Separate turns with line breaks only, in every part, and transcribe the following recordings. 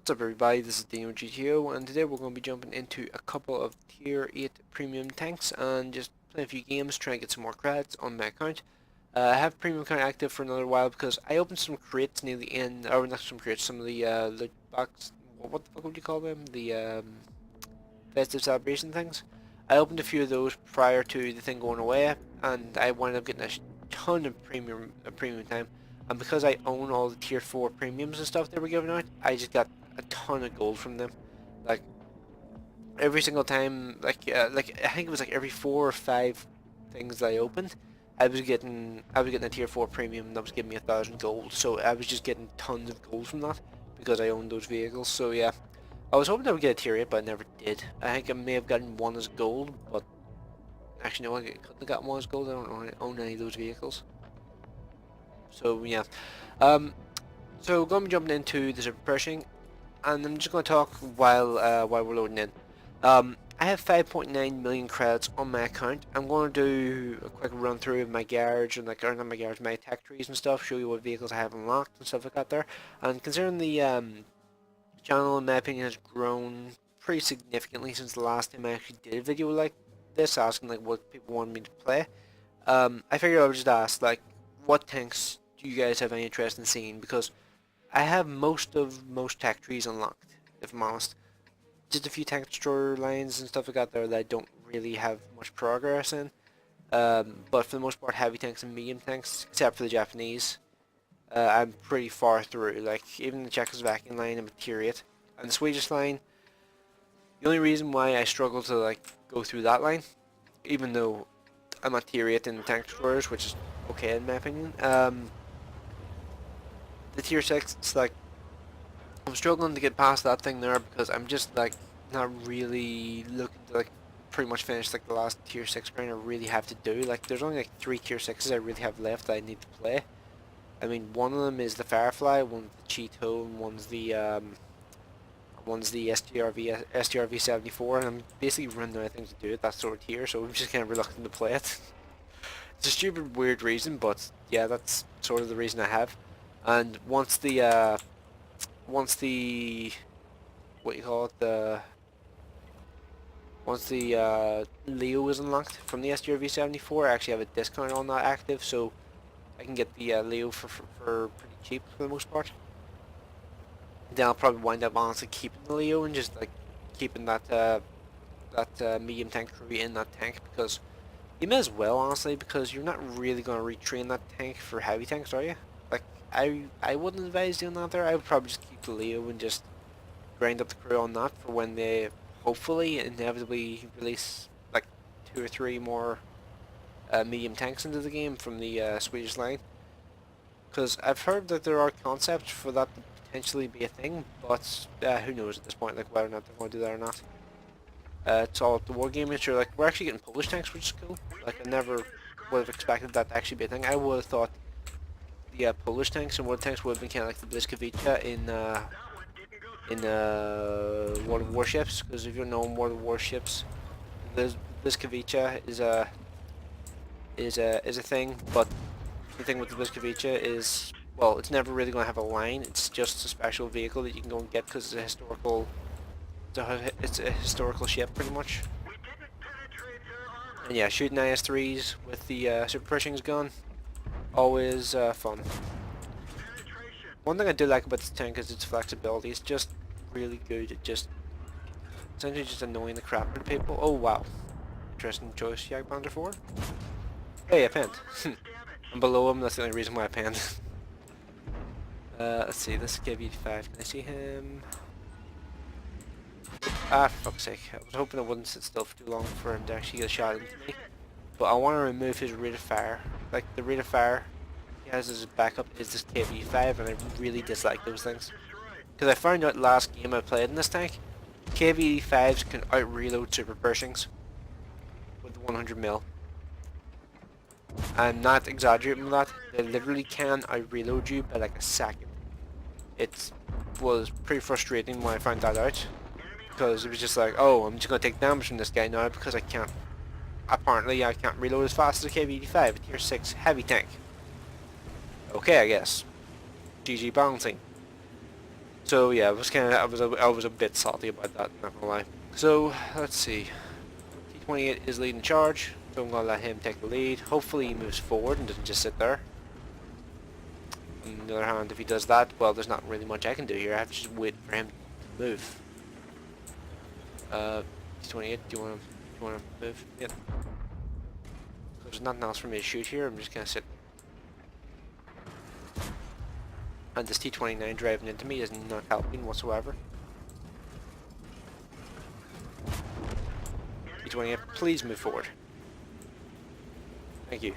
What's up everybody, this is DeanoGTO and today we're going to be jumping into a couple of tier 8 premium tanks and just playing a few games trying to get some more credits on my account. I have premium account active for another while because I opened some crates near the end, or not some crates, some of the loot box, what the fuck would you call them? The festive celebration things. I opened a few of those prior to the thing going away and I wound up getting a ton of premium time. And because I own all the tier 4 premiums and stuff they were giving out, I just got a ton of gold from them. Like every single time, like I think it was like every 4 or 5 things that I opened, I was getting a tier 4 premium that was giving me 1,000 gold. So I was just getting tons of gold from that because I owned those vehicles. So yeah, I was hoping I would get a tier 8, but I never did. I think I may have gotten one as gold, but actually no, I couldn't have gotten one as gold. I don't own any of those vehicles. So yeah, so we're going to be jumping into the super pershing, and I'm just going to talk while we're loading in. I have 5.9 million credits on my account. I'm going to do a quick run through of my garage and like, or not my garage, my tech trees and stuff. Show you what vehicles I have unlocked and stuff like that there. And considering the channel, in my opinion, has grown pretty significantly since the last time I actually did a video like this, asking like what people wanted me to play. I figured I would just ask like, what tanks do you guys have any interest in seeing? Because I have most tech trees unlocked, if I'm honest. Just a few tank destroyer lines and stuff like that there that I don't really have much progress in. But for the most part, heavy tanks and medium tanks, except for the Japanese, I'm pretty far through. Like even the Czechoslovakian line, I'm a tier 8, and the Swedish line. The only reason why I struggle to like go through that line, even though I'm at tier 8 in the tank destroyers, which is okay in my opinion. The tier 6, it's like I'm struggling to get past that thing there because I'm just like not really looking to like pretty much finish like the last tier 6 grind I really have to do. Like there's only like 3 tier 6s I really have left that I need to play. I mean, one of them is the Firefly, one's the Cheeto, and one's the STRV 74, and I'm basically running out of things to do at that sort of tier, so I'm just kind of reluctant to play it. It's a stupid, weird reason, but yeah, that's sort of the reason I have. And once the what you call it, once the Leo is unlocked from the STRV 74, I actually have a discount on that active, so I can get the Leo for pretty cheap for the most part. Then I'll probably wind up honestly keeping the Leo and just like keeping that medium tank crew in that tank, because you may as well honestly, because you're not really going to retrain that tank for heavy tanks, are you? Like I wouldn't advise doing that there. I would probably just keep the Leo and just grind up the crew on that for when they hopefully inevitably release like 2 or 3 more medium tanks into the game from the Swedish line. Because I've heard that there are concepts for that to potentially be a thing, but who knows at this point, like whether or not they're going to do that or not. It's all up to wargaming. Sure, like we're actually getting Polish tanks, which is cool. Like I never would have expected that to actually be a thing. I would have thought the Polish tanks and wood tanks would have been kind of like the Bliskovica in World of Warships. Because if you know World of Warships, the Bliskovica is a thing, but the thing with the Bliskovica is, well, it's never really going to have a line. It's just a special vehicle that you can go and get because it's a historical. It's a historical ship, pretty much. And yeah, shooting IS-3s with the super pershing gun, always fun. One thing I do like about this tank is its flexibility. It's just really good. It just essentially just annoying the crap out of people. Oh wow, interesting choice, Jagdpanther 4. Hey, I penned. I'm below him. That's the only reason why I penned. Let's see. This KV5. Can I see him? Ah, for fuck's sake. I was hoping it wouldn't sit still for too long for him to actually get a shot into me. But I want to remove his rate of fire. Like, the rate of fire he has as his backup is this KV5, and I really dislike those things. Because I found out last game I played in this tank, KV5s can out-reload super pershings with 100mm. I'm not exaggerating with that. They literally can out-reload you by like a second. It was pretty frustrating when I found that out. Because it was just like, oh, I'm just going to take damage from this guy now because I can't, apparently I can't reload as fast as a KV5, a tier 6 heavy tank. Okay, I guess. GG balancing. So yeah, I was a bit salty about that, not gonna lie. So let's see. T28 is leading the charge, so I'm gonna let him take the lead. Hopefully he moves forward and doesn't just sit there. On the other hand, if he does that, well, there's not really much I can do here. I have to just wait for him to move. T28, do you want to move? Yep. There's nothing else for me to shoot here. I'm just gonna sit. And this T29 driving into me is not helping whatsoever. T28, please move forward. Thank you.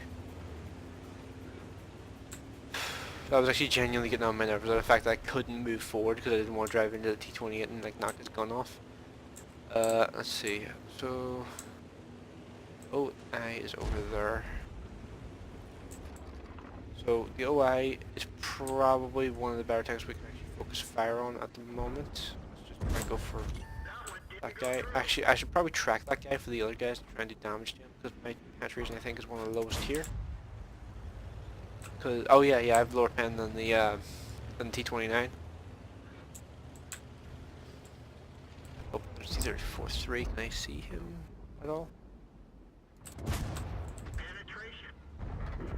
I was actually genuinely getting on my nerves about the fact that I couldn't move forward because I didn't want to drive into the T28 and like knock his gun off. Let's see. So, OI is over there. So the OI is probably one of the better tanks we can actually focus fire on at the moment. Let's just try and go for that guy. Actually, I should probably track that guy for the other guys to try and do damage to him because my penetration I think is one of the lowest here. Cause oh yeah, I have lower pen than the T29. Oh, there's T34-3. Can I see him at all?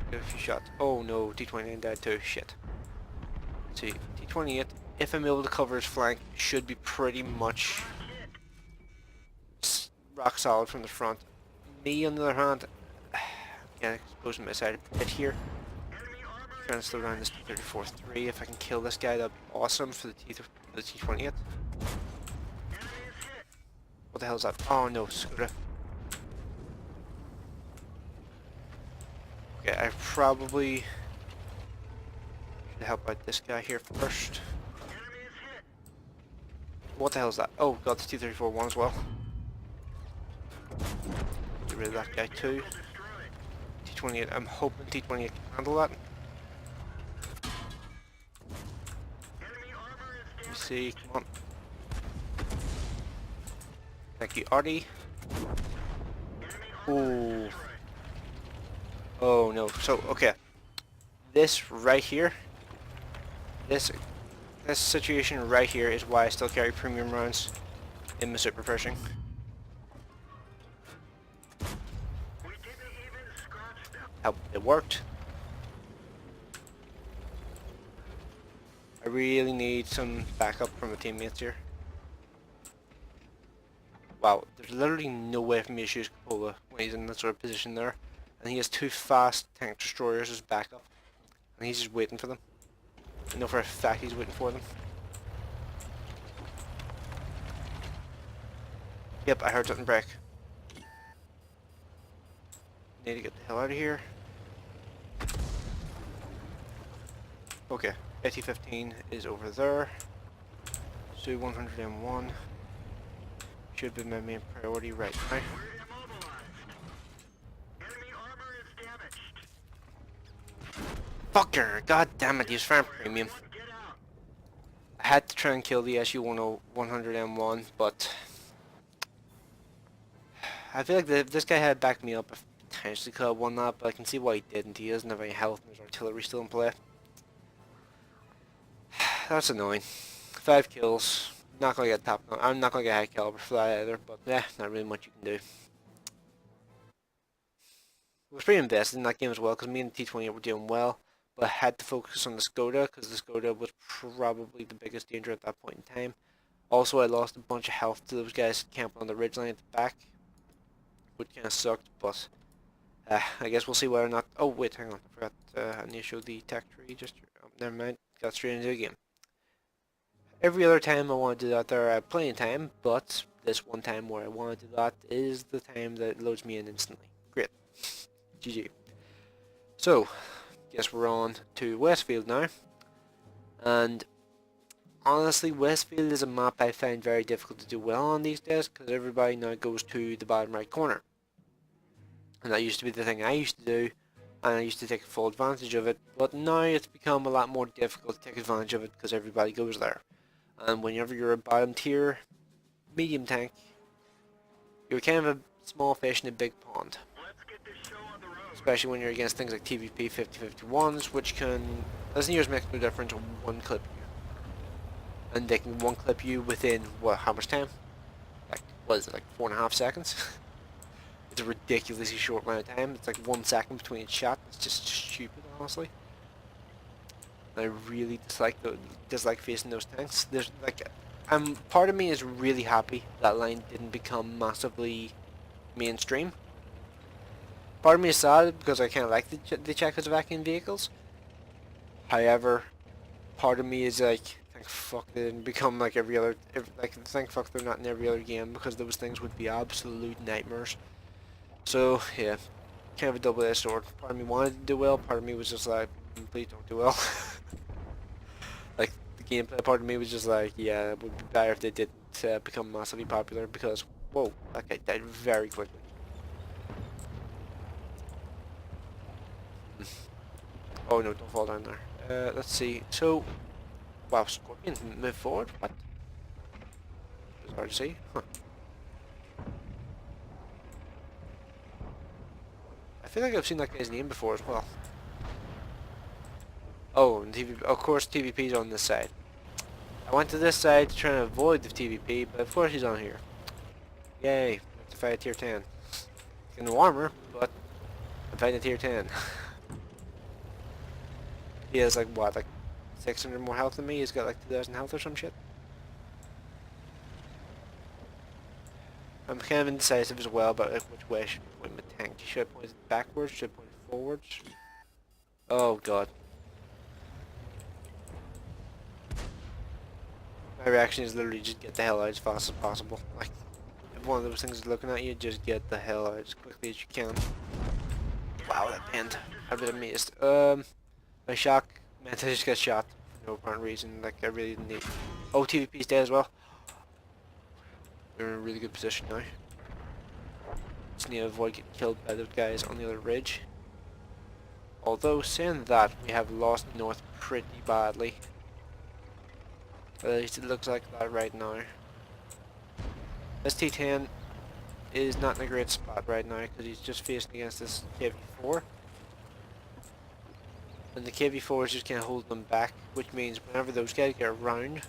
Get a few shots. Oh no, T29 died too. Shit. Let's see, T28. If I'm able to cover his flank, should be pretty much rock solid from the front. Me, on the other hand, yeah, exposing my side a bit here. Trying to slow down this T34-3. If I can kill this guy, that'd be awesome for the T28. What the hell is that? Oh no, Skoda. Okay, I probably should help out this guy here first. What the hell is that? Oh god, it's T34-1 as well. Get rid of that guy too. T28, I'm hoping T28 can handle that. Let me see, come on. Thank you, Artie. Ooh. Oh no, so, okay. This right here, this situation right here is why I still carry premium rounds in my super Pershing. It worked. I really need some backup from the teammates here. Wow, there's literally no way for me to shoot Coppola when he's in that sort of position there. And he has two fast tank destroyers as backup. And he's just waiting for them. I know for a fact he's waiting for them. Yep, I heard something break. Need to get the hell out of here. Okay, AT-15 is over there. Su-100M1 should be my main priority right now. Fucker! God damn it, he's farm premium. I had to try and kill the SU-100M1, but I feel like this guy had backed me up. I potentially could have won that, but I can see why he didn't. He doesn't have any health and his artillery still in play. That's annoying. 5 kills. Not gonna get top. I'm not gonna get high caliber for that either, but yeah, not really much you can do. I was pretty invested in that game as well because me and T28 were doing well, but I had to focus on the Skoda because the Skoda was probably the biggest danger at that point in time. Also, I lost a bunch of health to those guys camping on the ridgeline at the back, which kind of sucked, but I guess we'll see whether or not... Oh, wait, hang on. I forgot I need to show the tech tree. Just never mind. Got straight into the game. Every other time I want to do that, there I have plenty of time, but this one time where I want to do that is the time that loads me in instantly. Great. GG. So, guess we're on to Westfield now. And honestly, Westfield is a map I find very difficult to do well on these days because everybody now goes to the bottom right corner. And that used to be the thing I used to do, and I used to take full advantage of it, but now it's become a lot more difficult to take advantage of it because everybody goes there. And whenever you're a bottom tier medium tank, you're kind of a small fish in a big pond. Especially when you're against things like TVP 50-51s, which can, as near as makes no difference, one clip. and they can one clip you within what? How much time? Like, what is it? Like 4.5 seconds? It's a ridiculously short amount of time. It's like 1 second between each shot. It's just stupid, honestly. I really dislike facing those tanks. There's like, part of me is really happy that line didn't become massively mainstream. Part of me is sad because I kind of like the Czechoslovakian vehicles. However, part of me is like, thank fuck they didn't become like thank fuck they're not in every other game, because those things would be absolute nightmares. So yeah, kind of a double-edged sword. Part of me wanted to do well. Part of me was just like, please don't do well. Like, the gameplay part of me was just like, yeah, it would be better if they didn't become massively popular, because, whoa, that guy died very quickly. Oh no, don't fall down there. Let's see. So, wow, Scorpion move forward? What? Bizarre to see. Huh. I feel like I've seen that guy's name before as well. Oh, and of course TVP's on this side. I went to this side to try and avoid the TVP, but of course he's on here. Yay, I have to fight a tier 10. It's getting warmer, but I'm fighting a tier 10. He has like, what, like 600 more health than me? He's got like 2,000 health or some shit. I'm kind of indecisive as well about like, which way I should point my tank. Should I point it backwards? Should I point it forwards? Oh god. My reaction is literally just get the hell out as fast as possible. Like, if one of those things is looking at you, just get the hell out as quickly as you can. Wow, that pinned. I've been amazed. My shock meant I just got shot for no apparent reason. Like, I really didn't need. Oh, TVP's dead as well. We're in a really good position now. Just need to avoid getting killed by those guys on the other ridge. Although, saying that, we have lost north pretty badly. At least it looks like that right now. This T10 is not in a great spot right now because he's just facing against this KV4. And the KV4 is just kind of holding them back, which means whenever those guys get around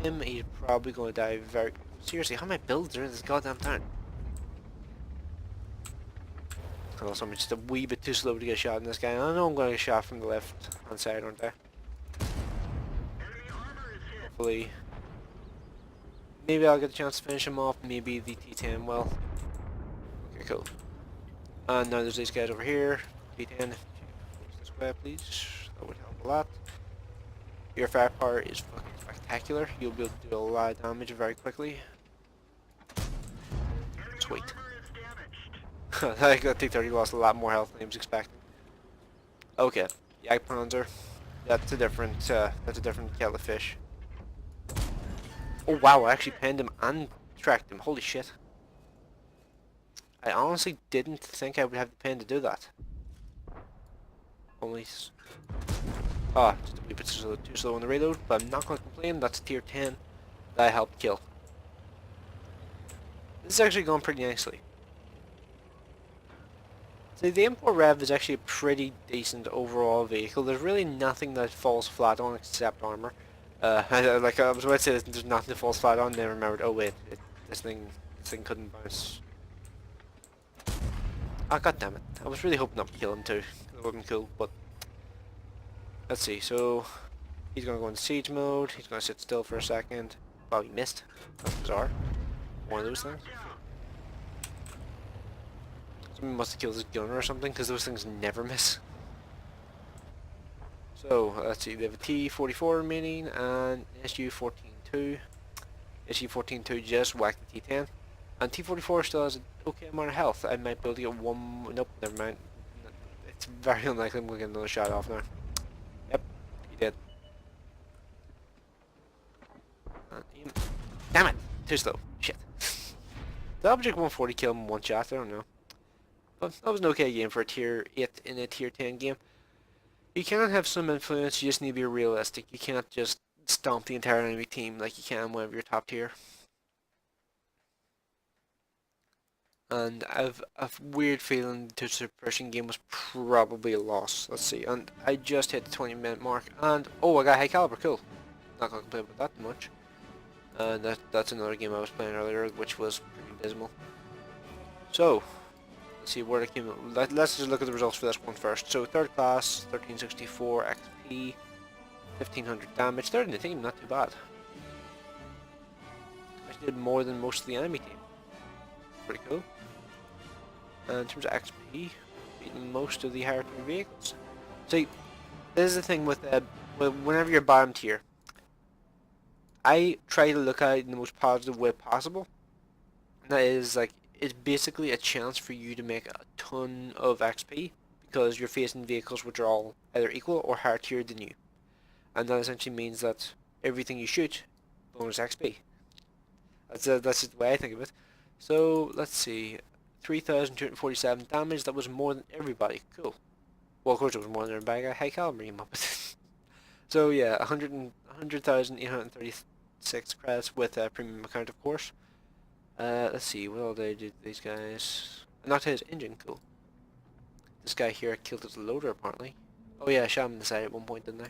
him, he's probably going to die very... Seriously, how many builds are in this goddamn town? Also, I'm just a wee bit too slow to get a shot in this guy. I know I'm going to get shot from the left hand side, aren't I? Hopefully. Maybe I'll get a chance to finish him off. Maybe the T10 will. Okay, cool. And now there's these guys over here. T10, this way, please. That would help a lot. Your firepower is fucking spectacular. You'll be able to do a lot of damage very quickly. Sweet. I got T30 lost a lot more health than I was expecting. Okay, Jagdpanzer. That's a different kettle of fish. Oh wow, I actually pinned him and tracked him. Holy shit. I honestly didn't think I would have the pin to do that. Only... just a wee bit too slow on the reload, but I'm not going to complain. That's a tier 10 that I helped kill. This is actually going pretty nicely. So the M4 Rev is actually a pretty decent overall vehicle. There's really nothing that falls flat on except armor. Like I was about to say, there's nothing that falls flat on. Then I remembered, oh wait, this thing couldn't bounce. Ah, god damn it! I was really hoping I would kill him too. It would have been cool, but let's see. So he's gonna go into siege mode. He's gonna sit still for a second. Wow, he missed. That's bizarre. One of those things. Someone must have killed his gunner or something, because those things never miss. So, let's see, they have a T44 remaining, and SU-14-2. SU-14-2 just whacked the T10. And T44 still has an okay amount of health. I might be able to get one... Nope, never mind. It's very unlikely I'm going to get another shot off now. Yep, he did. Damn it! Too slow. Shit. The Object 140 killed him in one shot, I don't know. But that was an okay game for a tier 8 in a tier 10 game. You can have some influence, you just need to be realistic. You can't just stomp the entire enemy team like you can whenever you're top tier. And I've a weird feeling the suppression game was probably a loss. Let's see, and I just hit the 20-minute mark, and oh, I got high caliber, cool. Not gonna complain about that much. That's another game I was playing earlier, which was pretty dismal. So, let's see where it came. Let's just look at the results for this one first. So, third class, 1364 XP, 1500 damage. Third in the team, not too bad. I did more than most of the enemy team. Pretty cool. And in terms of XP, beating most of the higher tier vehicles. See, this is the thing with whenever you're bottom tier, I try to look at it in the most positive way possible. And that is like, it's basically a chance for you to make a ton of XP because you're facing vehicles which are all either equal or higher tier than you. And that essentially means that everything you shoot, bonus XP. That's just the way I think of it. So let's see, 3,247 damage. That was more than everybody. Cool. Well, of course it was more than everybody. I got high caliber, you muppet. So yeah, 100,836 credits with a premium account, of course. Let's see, what all did I do to these guys? I knocked out his engine, cool. This guy here killed his loader, apparently. Oh yeah, I shot him in the side at one point, didn't I?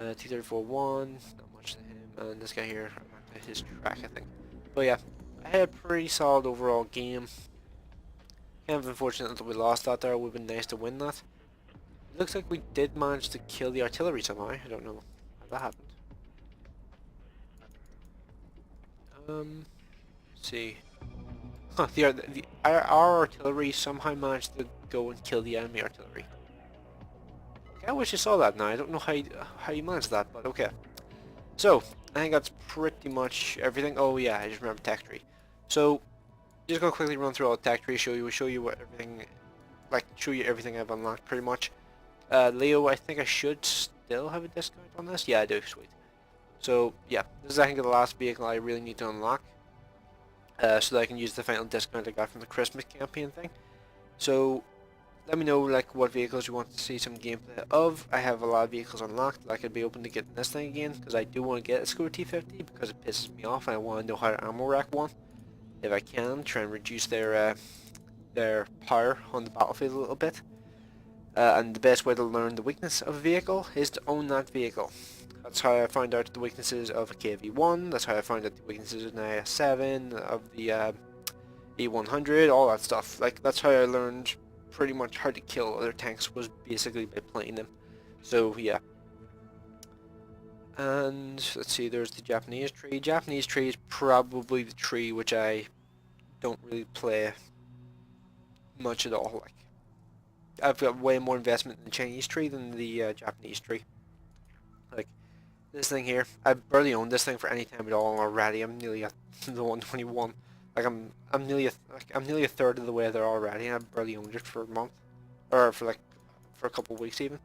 T34-1, not much to him. And this guy here, I knocked out his track, I think. But yeah, I had a pretty solid overall game. Kind of unfortunate that we lost that there. It would have been nice to win that. It looks like we did manage to kill the artillery somehow. I don't know how that happened. Let's see. Huh, our artillery somehow managed to go and kill the enemy artillery. Okay, I wish I saw that now. I don't know how you managed that, but okay. So, I think that's pretty much everything. Oh yeah, I just remember tech tree. So, just gonna quickly run through all the tech tree, show you what everything, show you everything I've unlocked pretty much. Leo, I think I should still have a discount on this. Yeah, I do. Sweet. So yeah, this is I think the last vehicle I really need to unlock, so that I can use the final discount I got from the Christmas campaign thing. So let me know what vehicles you want to see some gameplay of. I have a lot of vehicles unlocked. I could be open to getting this thing again because I do want to get a Score T50 because it pisses me off and I want to know how to ammo rack one if I can, try and reduce their power on the battlefield a little bit. And the best way to learn the weakness of a vehicle is to own that vehicle. That's how I found out the weaknesses of a KV-1, that's how I found out the weaknesses of an IS-7, of the E-100, all that stuff. That's how I learned pretty much how to kill other tanks, was basically by playing them. So, yeah. And, let's see, there's the Japanese tree. Japanese tree is probably the tree which I don't really play much at all. I've got way more investment in the Chinese tree than the Japanese tree. This thing here, I barely owned this thing for any time at all already. I'm nearly at the 121. I'm nearly a third of the way there already, and I've barely owned it for a month, or for a couple of weeks even.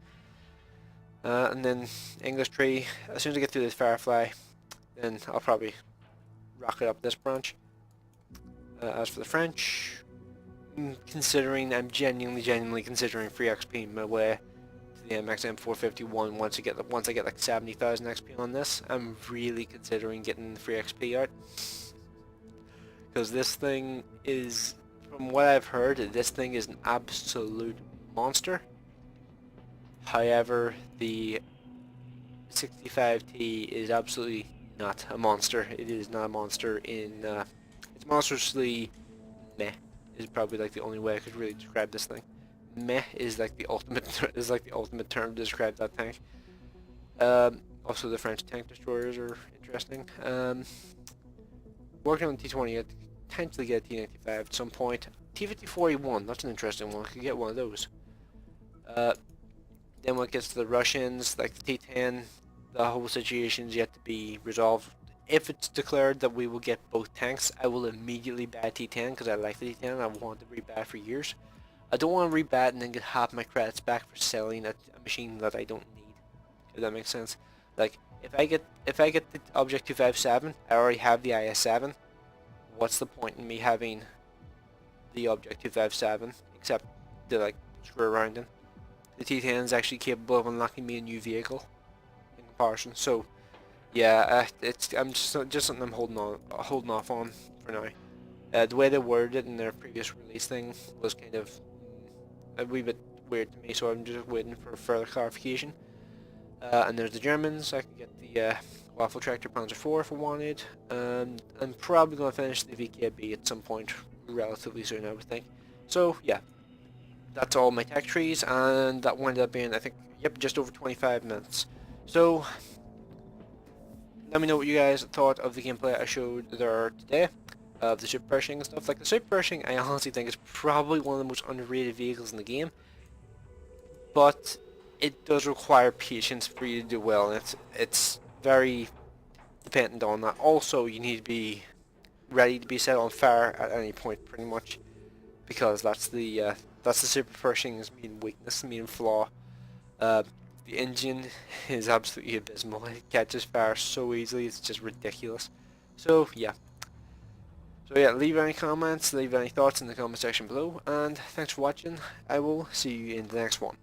And then English tree. As soon as I get through this Firefly, then I'll probably rocket up this branch. As for the French, I'm genuinely considering free XP my way to the MX M451 once I get like 70,000 XP on this. I'm really considering getting the free XP out. Because this thing is, from what I've heard, this thing is an absolute monster. However, the 65T is absolutely not a monster. It is not a monster in, it's monstrously meh. Is probably the only way I could really describe this thing. Meh is the ultimate term to describe that tank. Also the French tank destroyers are interesting. Working on T20, I'd potentially get a T95 at some point. T54E1, that's an interesting one. I could get one of those. Then when it gets to the Russians, the T10, the whole situation's yet to be resolved. If it's declared that we will get both tanks, I will immediately buy a T10 because I like the T10 and I want to rebuy for years. I don't want to rebuy and then get half my credits back for selling a machine that I don't need. If that makes sense. If I get the Object 257, I already have the IS-7. What's the point in me having the Object 257 except to screw around in? The T10 is actually capable of unlocking me a new vehicle in comparison. So yeah, I'm just something I'm holding off on for now. The way they worded it in their previous release thing was kind of a wee bit weird to me, so I'm just waiting for further clarification. And there's the Germans. I can get the Waffle Tractor Panzer IV if I wanted. I'm probably going to finish the VKB at some point relatively soon, I would think. So yeah, that's all my tech trees, and that wound up being, I think, yep, just over 25 minutes. So let me know what you guys thought of the gameplay I showed there today, of the Super Pershing and stuff. Like, the Super Pershing, I honestly think is probably one of the most underrated vehicles in the game, but it does require patience for you to do well, and it's very dependent on that. Also, you need to be ready to be set on fire at any point, pretty much, because that's the Super Pershing's main weakness, main flaw. Uh, the engine is absolutely abysmal. It catches fire so easily, it's just ridiculous. So yeah. So yeah, leave any comments, leave any thoughts in the comment section below, and thanks for watching. I will see you in the next one.